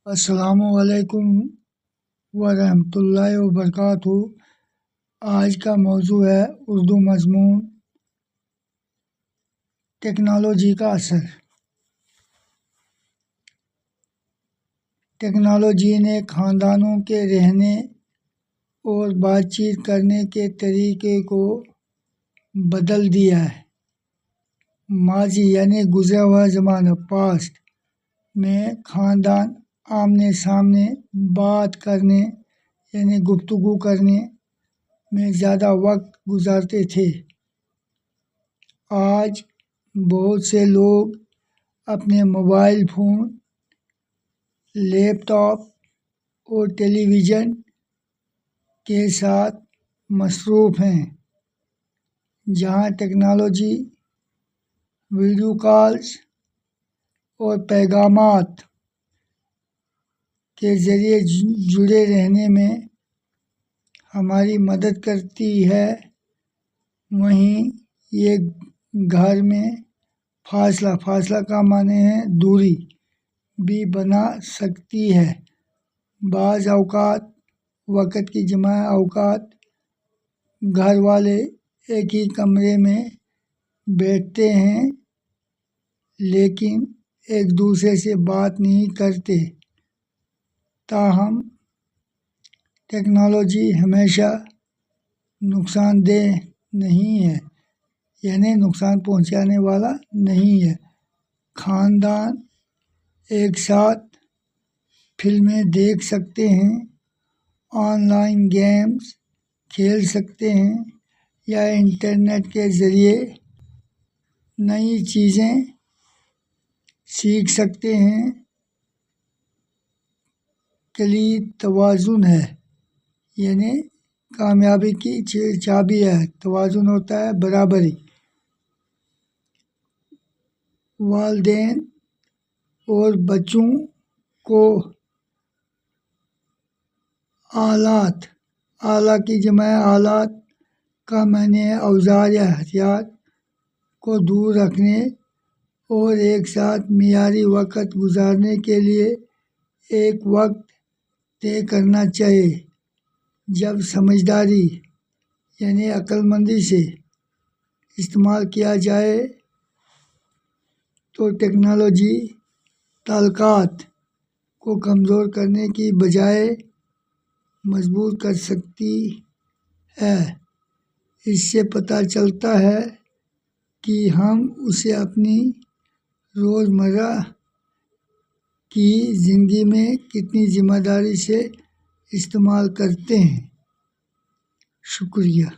السلام علیکم ورحمۃ اللہ وبرکاتہ۔ آج کا موضوع ہے اردو مضمون ٹیکنالوجی کا اثر۔ ٹیکنالوجی نے خاندانوں کے رہنے اور بات چیت کرنے کے طریقے کو بدل دیا ہے۔ ماضی یعنی گزرا ہوا زمانہ پاسٹ میں خاندان آمنے سامنے بات کرنے یعنی گفتگو کرنے میں زیادہ وقت گزارتے تھے۔ آج بہت سے لوگ اپنے موبائل فون، لیپ ٹاپ اور ٹیلی ویژن کے ساتھ مصروف ہیں۔ جہاں ٹیکنالوجی ویڈیو کالز اور پیغامات کے ذریعے جڑے رہنے میں ہماری مدد کرتی ہے، وہیں یہ گھر میں فاصلہ کا معنی ہے دوری بھی بنا سکتی ہے۔ بعض اوقات وقت کی جمع اوقات گھر والے ایک ہی کمرے میں بیٹھتے ہیں لیکن ایک دوسرے سے بات نہیں کرتے۔ تاہم ٹیکنالوجی ہمیشہ نقصان دہ نہیں ہے، یعنی نقصان پہنچانے والا نہیں ہے۔ خاندان ایک ساتھ فلمیں دیکھ سکتے ہیں، آن لائن گیمز کھیل سکتے ہیں یا انٹرنیٹ کے ذریعے نئی چیزیں سیکھ سکتے ہیں۔ کلید توازن ہے، یعنی کامیابی کی چابی ہے۔ توازن ہوتا ہے برابری۔ والدین اور بچوں کو آلات کی جمع آلات کا معنی ہے اوزار یا ہتھیار کو دور رکھنے اور ایک ساتھ معیاری وقت گزارنے کے لیے ایک وقت طے کرنا چاہیے۔ جب سمجھداری یعنی عقل مندی سے استعمال کیا جائے تو ٹیکنالوجی تعلقات کو کمزور کرنے کی بجائے مضبوط کر سکتی ہے۔ اس سے پتہ چلتا ہے کہ ہم اسے اپنی روزمرہ کی زندگی میں کتنی ذمہ داری سے استعمال کرتے ہیں۔ شکریہ۔